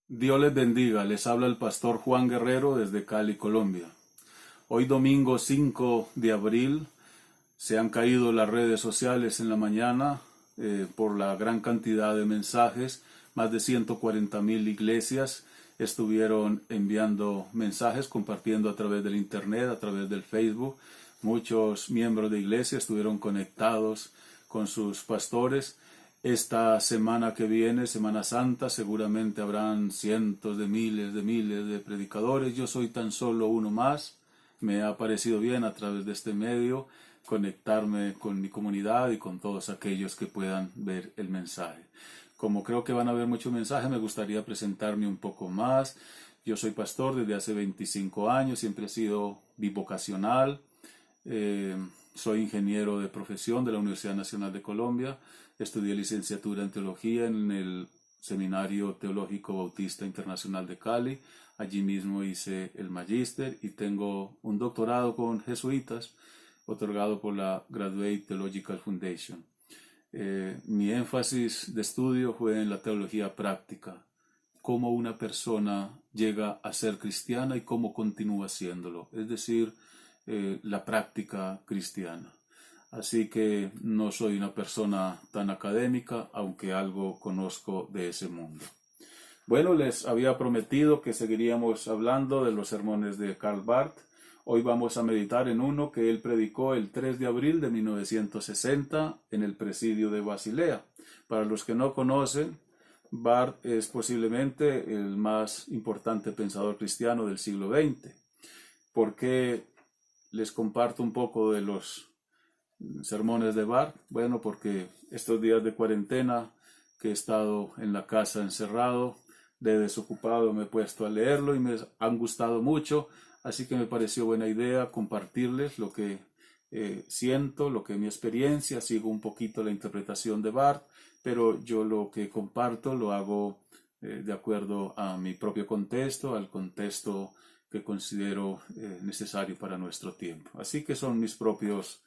Dios les bendiga, les habla el pastor Juan Guerrero desde Cali, Colombia. Hoy domingo 5 de abril se han caído las redes sociales en la mañana por la gran cantidad de mensajes. Más de 140,000 iglesias estuvieron enviando mensajes, compartiendo a través del internet, a través del Facebook. Muchos miembros de iglesia estuvieron conectados con sus pastores. Esta semana que viene, Semana Santa, seguramente habrán cientos de miles de predicadores. Yo soy tan solo uno más. Me ha parecido bien a través de este medio conectarme con mi comunidad y con todos aquellos que puedan ver el mensaje. Como creo que van a ver muchos mensajes, me gustaría presentarme un poco más. Yo soy pastor desde hace 25 años, siempre he sido bivocacional. Soy ingeniero de profesión de la Universidad Nacional de Colombia. Estudié licenciatura en teología en el Seminario Teológico Bautista Internacional de Cali. Allí mismo hice el magíster y tengo un doctorado con jesuitas otorgado por la Graduate Theological Foundation. Mi énfasis de estudio fue en la teología práctica, cómo una persona llega a ser cristiana y cómo continúa siéndolo, es decir, la práctica cristiana. Así que no soy una persona tan académica, aunque algo conozco de ese mundo. Bueno, les había prometido que seguiríamos hablando de los sermones de Karl Barth. Hoy vamos a meditar en uno que él predicó el 3 de abril de 1960 en el presidio de Basilea. Para los que no conocen, Barth es posiblemente el más importante pensador cristiano del siglo XX. ¿Por qué les comparto un poco de los sermones de Barth? Bueno, porque estos días de cuarentena que he estado en la casa encerrado, de desocupado, me he puesto a leerlo y me han gustado mucho, así que me pareció buena idea compartirles lo que siento, lo que es mi experiencia. Sigo un poquito la interpretación de Barth, pero yo lo que comparto lo hago de acuerdo a mi propio contexto, al contexto que considero necesario para nuestro tiempo. Así que son mis propios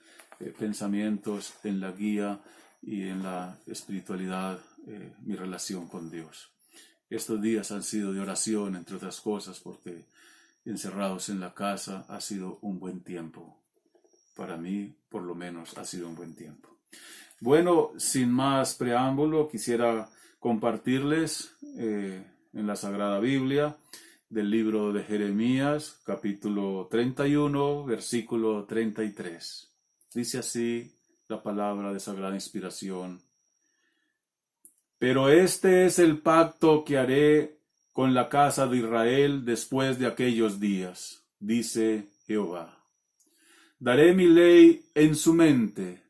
pensamientos en la guía y en la espiritualidad, mi relación con Dios. Estos días han sido de oración, entre otras cosas, porque encerrados en la casa ha sido un buen tiempo. Para mí, por lo menos, ha sido un buen tiempo. Bueno, sin más preámbulo, quisiera compartirles en la Sagrada Biblia del libro de Jeremías, capítulo 31, versículo 33. Dice así la palabra de sagrada inspiración: pero este es el pacto que haré con la casa de Israel después de aquellos días, dice Jehová. Daré mi ley en su mente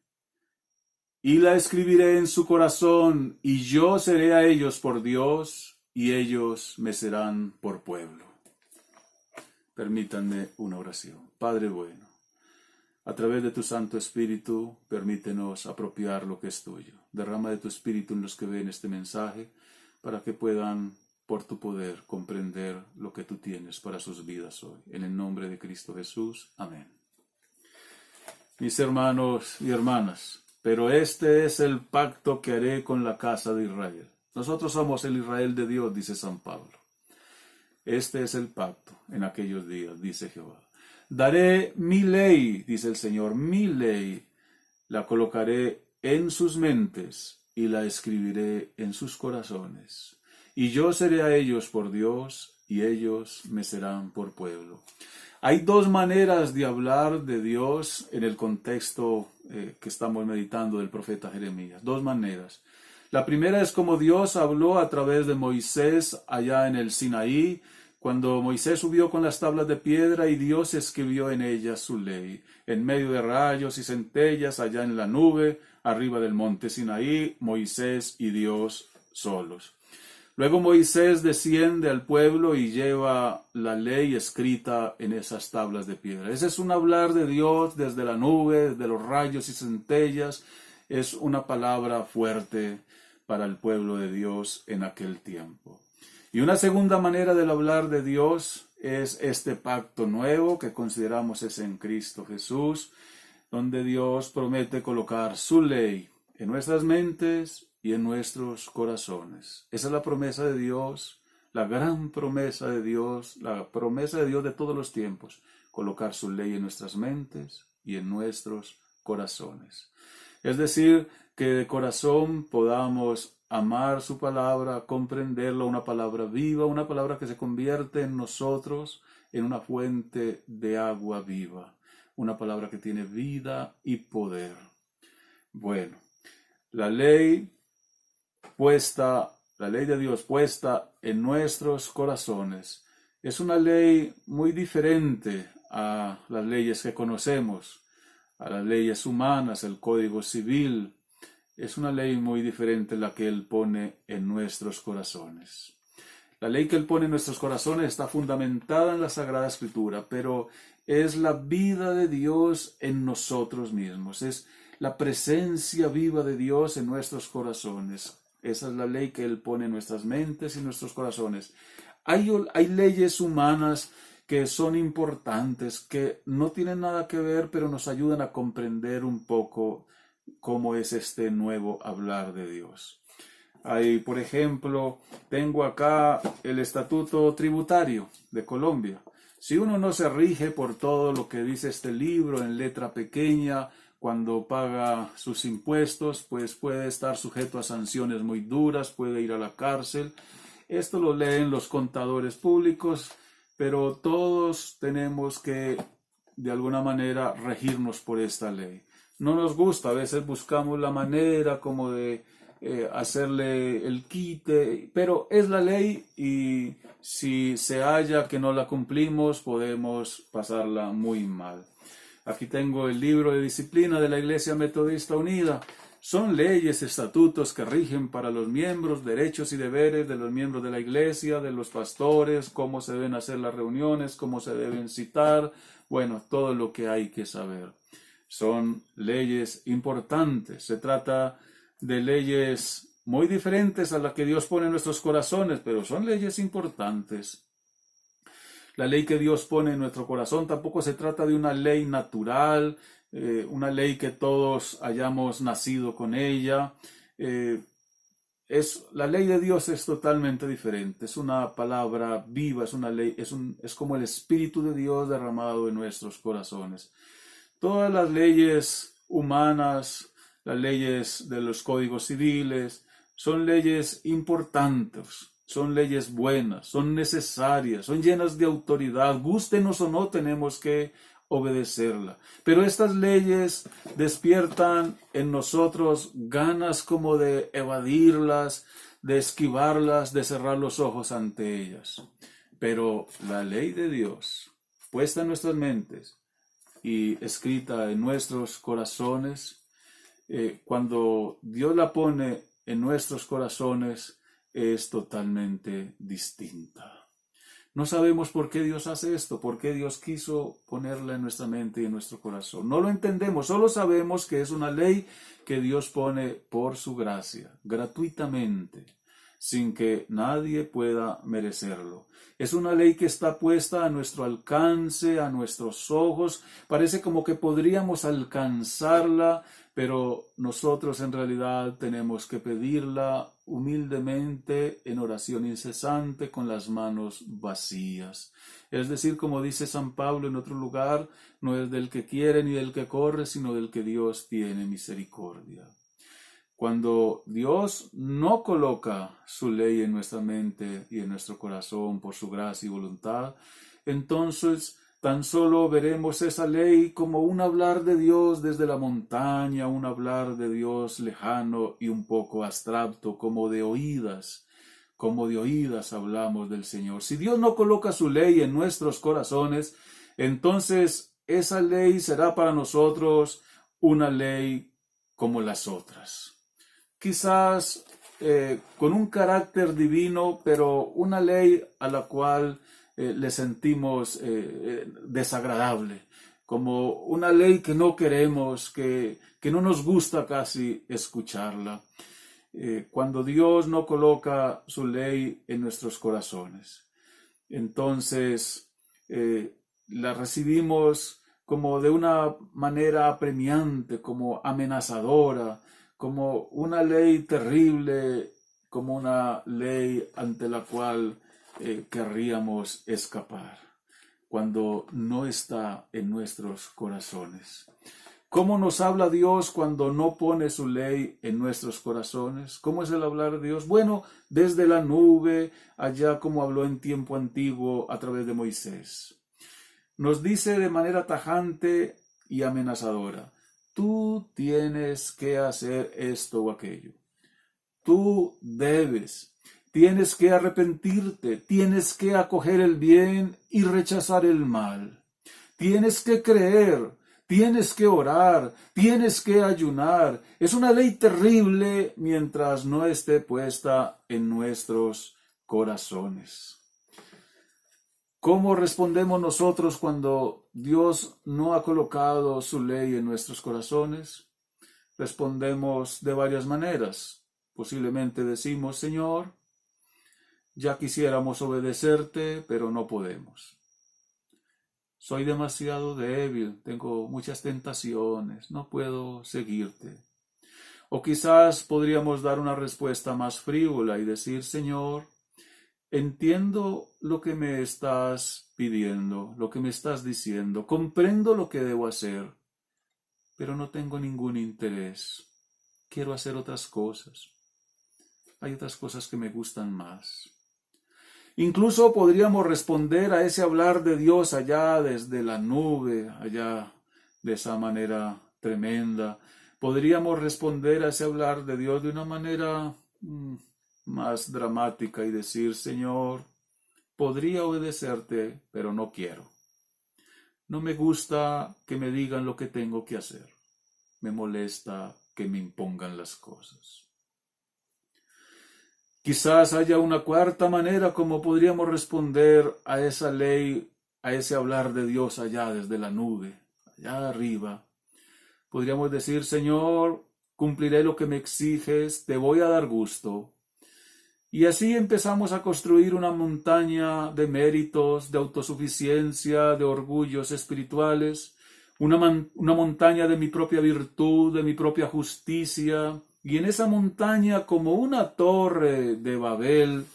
y la escribiré en su corazón, y yo seré a ellos por Dios y ellos me serán por pueblo. Permítanme una oración. Padre bueno, a través de tu Santo Espíritu, permítenos apropiar lo que es tuyo. Derrama de tu Espíritu en los que ven este mensaje, para que puedan, por tu poder, comprender lo que tú tienes para sus vidas hoy. En el nombre de Cristo Jesús. Amén. Mis hermanos y hermanas, pero este es el pacto que haré con la casa de Israel. Nosotros somos el Israel de Dios, dice San Pablo. Este es el pacto en aquellos días, dice Jehová. Daré mi ley, dice el Señor, mi ley, la colocaré en sus mentes y la escribiré en sus corazones. Y yo seré a ellos por Dios y ellos me serán por pueblo. Hay dos maneras de hablar de Dios en el contexto que estamos meditando del profeta Jeremías. Dos maneras. La primera es como Dios habló a través de Moisés allá en el Sinaí, cuando Moisés subió con las tablas de piedra y Dios escribió en ellas su ley, en medio de rayos y centellas, allá en la nube, arriba del monte Sinaí, Moisés y Dios solos. Luego Moisés desciende al pueblo y lleva la ley escrita en esas tablas de piedra. Ese es un hablar de Dios desde la nube, desde los rayos y centellas. Es una palabra fuerte para el pueblo de Dios en aquel tiempo. Y una segunda manera de hablar de Dios es este pacto nuevo que consideramos es en Cristo Jesús, donde Dios promete colocar su ley en nuestras mentes y en nuestros corazones. Esa es la promesa de Dios la gran promesa de Dios, la promesa de Dios de todos los tiempos, colocar su ley en nuestras mentes y en nuestros corazones. Es decir, que de corazón podamos amar su palabra, comprenderla, una palabra viva, una palabra que se convierte en nosotros en una fuente de agua viva, una palabra que tiene vida y poder. Bueno, la ley de Dios puesta en nuestros corazones es una ley muy diferente a las leyes que conocemos, a las leyes humanas, el Código Civil. Es una ley muy diferente la que Él pone en nuestros corazones. La ley que Él pone en nuestros corazones está fundamentada en la Sagrada Escritura, pero es la vida de Dios en nosotros mismos, es la presencia viva de Dios en nuestros corazones. Esa es la ley que Él pone en nuestras mentes y nuestros corazones. Hay leyes humanas que son importantes, que no tienen nada que ver, pero nos ayudan a comprender un poco cómo es este nuevo hablar de Dios. Por ejemplo, tengo acá el Estatuto Tributario de Colombia. Si uno no se rige por todo lo que dice este libro en letra pequeña, cuando paga sus impuestos, pues puede estar sujeto a sanciones muy duras, puede ir a la cárcel. Esto lo leen los contadores públicos, pero todos tenemos que, de alguna manera, regirnos por esta ley. No nos gusta, a veces buscamos la manera como de hacerle el quite, pero es la ley y si se halla que no la cumplimos, podemos pasarla muy mal. Aquí tengo el libro de disciplina de la Iglesia Metodista Unida. Son leyes, estatutos que rigen para los miembros, derechos y deberes de los miembros de la Iglesia, de los pastores, cómo se deben hacer las reuniones, cómo se deben citar, bueno, todo lo que hay que saber. Son leyes importantes. Se trata de leyes muy diferentes a las que Dios pone en nuestros corazones, pero son leyes importantes. La ley que Dios pone en nuestro corazón tampoco se trata de una ley natural, una ley que todos hayamos nacido con ella. La ley de Dios es totalmente diferente, es una palabra viva, es una ley, es como el Espíritu de Dios derramado en nuestros corazones. Todas las leyes humanas, las leyes de los códigos civiles, son leyes importantes, son leyes buenas, son necesarias, son llenas de autoridad, gústenos o no, tenemos que obedecerla. Pero estas leyes despiertan en nosotros ganas como de evadirlas, de esquivarlas, de cerrar los ojos ante ellas. Pero la ley de Dios, puesta en nuestras mentes y escrita en nuestros corazones, cuando Dios la pone en nuestros corazones, es totalmente distinta. No sabemos por qué Dios hace esto, por qué Dios quiso ponerla en nuestra mente y en nuestro corazón. No lo entendemos, solo sabemos que es una ley que Dios pone por su gracia, gratuitamente, sin que nadie pueda merecerlo. Es una ley que está puesta a nuestro alcance, a nuestros ojos. Parece como que podríamos alcanzarla, pero nosotros en realidad tenemos que pedirla humildemente en oración incesante con las manos vacías. Es decir, como dice San Pablo en otro lugar, no es del que quiere ni del que corre, sino del que Dios tiene misericordia. Cuando Dios no coloca su ley en nuestra mente y en nuestro corazón por su gracia y voluntad, entonces tan solo veremos esa ley como un hablar de Dios desde la montaña, un hablar de Dios lejano y un poco abstracto, como de oídas hablamos del Señor. Si Dios no coloca su ley en nuestros corazones, entonces esa ley será para nosotros una ley como las otras. Quizás con un carácter divino, pero una ley a la cual le sentimos desagradable, como una ley que no queremos, que no nos gusta casi escucharla. Cuando Dios no coloca su ley en nuestros corazones, entonces la recibimos como de una manera apremiante, como amenazadora, como una ley terrible, como una ley ante la cual querríamos escapar cuando no está en nuestros corazones. ¿Cómo nos habla Dios cuando no pone su ley en nuestros corazones? ¿Cómo es el hablar de Dios? Bueno, desde la nube, allá como habló en tiempo antiguo a través de Moisés. Nos dice de manera tajante y amenazadora: tú tienes que hacer esto o aquello. Tú tienes que arrepentirte, tienes que acoger el bien y rechazar el mal. Tienes que creer, tienes que orar, tienes que ayunar. Es una ley terrible mientras no esté puesta en nuestros corazones. ¿Cómo respondemos nosotros cuando Dios no ha colocado su ley en nuestros corazones? Respondemos de varias maneras. Posiblemente decimos: Señor, ya quisiéramos obedecerte, pero no podemos. Soy demasiado débil, tengo muchas tentaciones, no puedo seguirte. O quizás podríamos dar una respuesta más frívola y decir: Señor, entiendo lo que me estás pidiendo, lo que me estás diciendo, comprendo lo que debo hacer, pero no tengo ningún interés. Quiero hacer otras cosas. Hay otras cosas que me gustan más. Incluso podríamos responder a ese hablar de Dios allá desde la nube, allá de esa manera tremenda. Podríamos responder a ese hablar de Dios de una manera más dramática y decir: Señor, podría obedecerte, pero no quiero. No me gusta que me digan lo que tengo que hacer. Me molesta que me impongan las cosas. Quizás haya una cuarta manera como podríamos responder a esa ley, a ese hablar de Dios allá desde la nube, allá arriba. Podríamos decir: Señor, cumpliré lo que me exiges, te voy a dar gusto. Y así empezamos a construir una montaña de méritos, de autosuficiencia, de orgullos espirituales, una montaña de mi propia virtud, de mi propia justicia. Y en esa montaña, como una torre de Babel,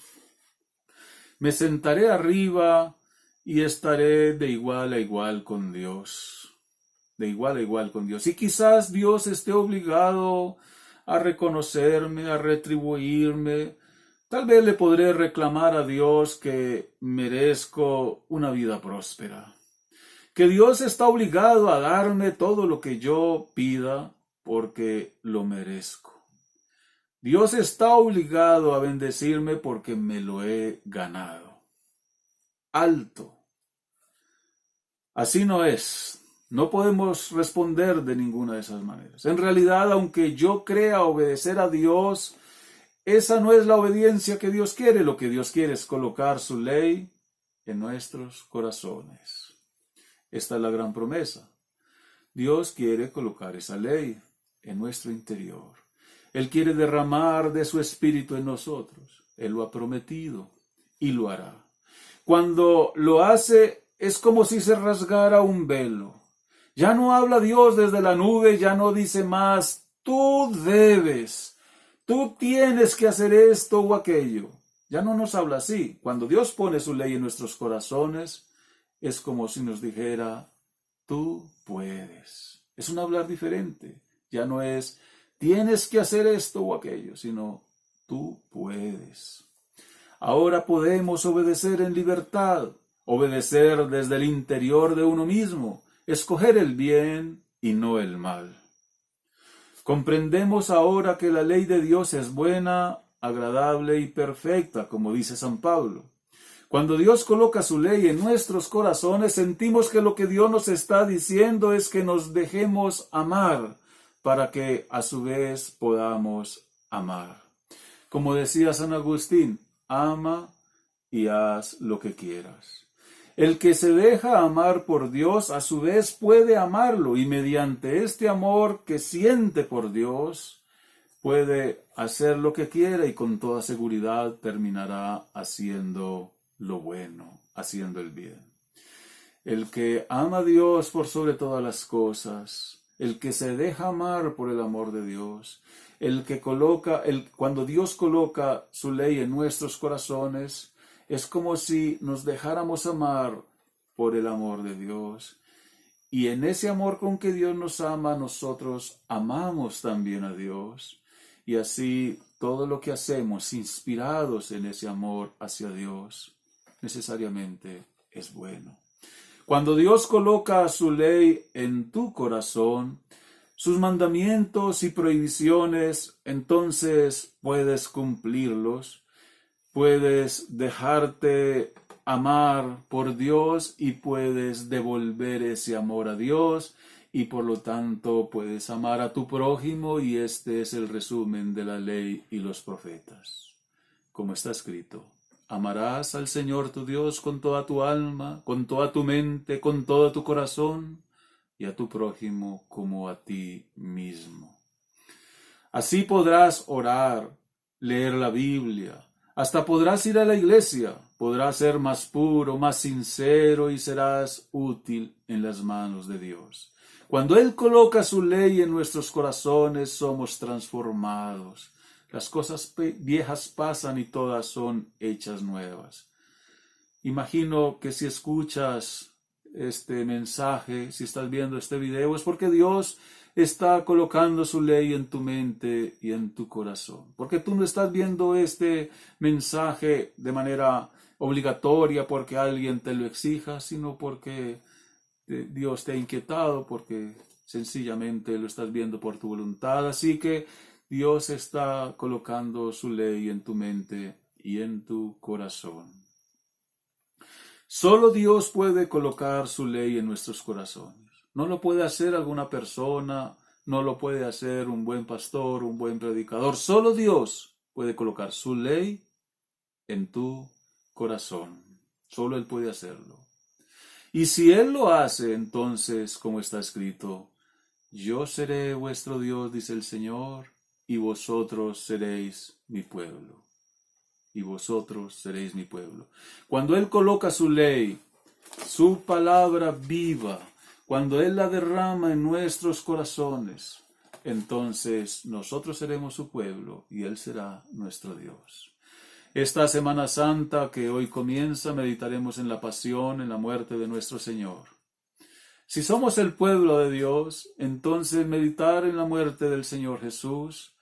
me sentaré arriba y estaré de igual a igual con Dios. De igual a igual con Dios. Y quizás Dios esté obligado a reconocerme, a retribuirme. Tal vez le podré reclamar a Dios que merezco una vida próspera. Que Dios está obligado a darme todo lo que yo pida porque lo merezco. Dios está obligado a bendecirme porque me lo he ganado. Alto. Así no es. No podemos responder de ninguna de esas maneras. En realidad, aunque yo crea obedecer a Dios, esa no es la obediencia que Dios quiere. Lo que Dios quiere es colocar su ley en nuestros corazones. Esta es la gran promesa. Dios quiere colocar esa ley en nuestro interior. Él quiere derramar de su espíritu en nosotros. Él lo ha prometido y lo hará. Cuando lo hace, es como si se rasgara un velo. Ya no habla Dios desde la nube, ya no dice más: tú debes, tú tienes que hacer esto o aquello. Ya no nos habla así. Cuando Dios pone su ley en nuestros corazones, es como si nos dijera: tú puedes. Es un hablar diferente. Ya no es: tienes que hacer esto o aquello, sino: tú puedes. Ahora podemos obedecer en libertad, obedecer desde el interior de uno mismo, escoger el bien y no el mal. Comprendemos ahora que la ley de Dios es buena, agradable y perfecta, como dice San Pablo. Cuando Dios coloca su ley en nuestros corazones, sentimos que lo que Dios nos está diciendo es que nos dejemos amar, para que a su vez podamos amar. Como decía San Agustín: ama y haz lo que quieras. El que se deja amar por Dios, a su vez puede amarlo, y mediante este amor que siente por Dios, puede hacer lo que quiera y con toda seguridad terminará haciendo lo bueno, haciendo el bien. El que ama a Dios por sobre todas las cosas, el que se deja amar por el amor de Dios, cuando Dios coloca su ley en nuestros corazones, Es como si nos dejáramos amar por el amor de Dios. Y en ese amor con que Dios nos ama, nosotros amamos también a Dios. Y así todo lo que hacemos, inspirados en ese amor hacia Dios, necesariamente es bueno. Cuando Dios coloca su ley en tu corazón, sus mandamientos y prohibiciones, entonces puedes cumplirlos, puedes dejarte amar por Dios y puedes devolver ese amor a Dios y por lo tanto puedes amar a tu prójimo, y este es el resumen de la ley y los profetas. Como está escrito: amarás al Señor tu Dios con toda tu alma, con toda tu mente, con todo tu corazón, y a tu prójimo como a ti mismo. Así podrás orar, leer la Biblia, hasta podrás ir a la iglesia, podrás ser más puro, más sincero y serás útil en las manos de Dios. Cuando Él coloca su ley en nuestros corazones, somos transformados. Las cosas viejas pasan y todas son hechas nuevas. Imagino que si escuchas este mensaje, si estás viendo este video, es porque Dios está colocando su ley en tu mente y en tu corazón. Porque tú no estás viendo este mensaje de manera obligatoria porque alguien te lo exija, sino porque Dios te ha inquietado, porque sencillamente lo estás viendo por tu voluntad. Así que Dios está colocando su ley en tu mente y en tu corazón. Solo Dios puede colocar su ley en nuestros corazones. No lo puede hacer alguna persona, no lo puede hacer un buen pastor, un buen predicador. Solo Dios puede colocar su ley en tu corazón. Solo Él puede hacerlo. Y si Él lo hace, entonces, como está escrito: yo seré vuestro Dios, dice el Señor, y vosotros seréis mi pueblo. Y vosotros seréis mi pueblo. Cuando Él coloca su ley, su palabra viva, cuando Él la derrama en nuestros corazones, entonces nosotros seremos su pueblo y Él será nuestro Dios. Esta Semana Santa que hoy comienza, meditaremos en la pasión, en la muerte de nuestro Señor. Si somos el pueblo de Dios, entonces meditar en la muerte del Señor Jesús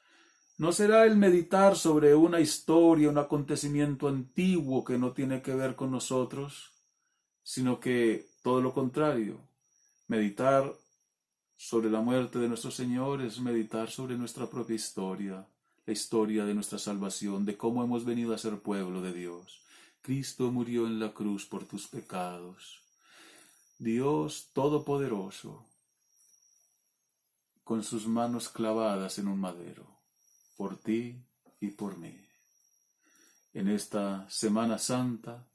no será el meditar sobre una historia, un acontecimiento antiguo que no tiene que ver con nosotros, sino que todo lo contrario. Meditar sobre la muerte de nuestro Señor es meditar sobre nuestra propia historia, la historia de nuestra salvación, de cómo hemos venido a ser pueblo de Dios. Cristo murió en la cruz por tus pecados. Dios Todopoderoso, con sus manos clavadas en un madero, por ti y por mí. En esta Semana Santa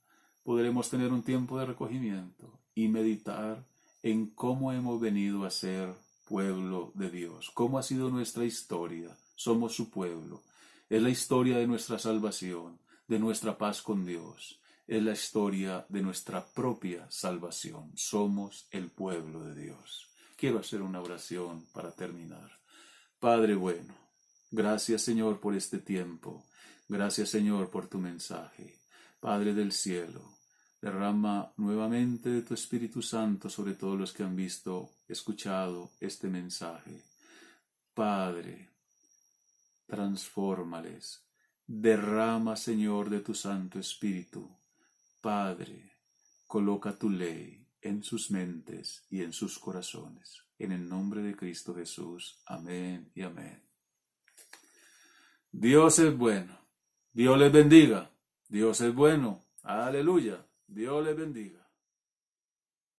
podremos tener un tiempo de recogimiento y meditar en cómo hemos venido a ser pueblo de Dios, cómo ha sido nuestra historia. Somos su pueblo. Es la historia de nuestra salvación, de nuestra paz con Dios. Es la historia de nuestra propia salvación. Somos el pueblo de Dios. Quiero hacer una oración para terminar. Padre bueno, gracias Señor por este tiempo. Gracias Señor por tu mensaje. Padre del cielo, derrama nuevamente de tu Espíritu Santo sobre todos los que han visto, escuchado este mensaje. Padre, transfórmales. Derrama, Señor, de tu Santo Espíritu. Padre, coloca tu ley en sus mentes y en sus corazones. En el nombre de Cristo Jesús. Amén y amén. Dios es bueno. Dios les bendiga. Dios es bueno. Aleluya. Dios les bendiga.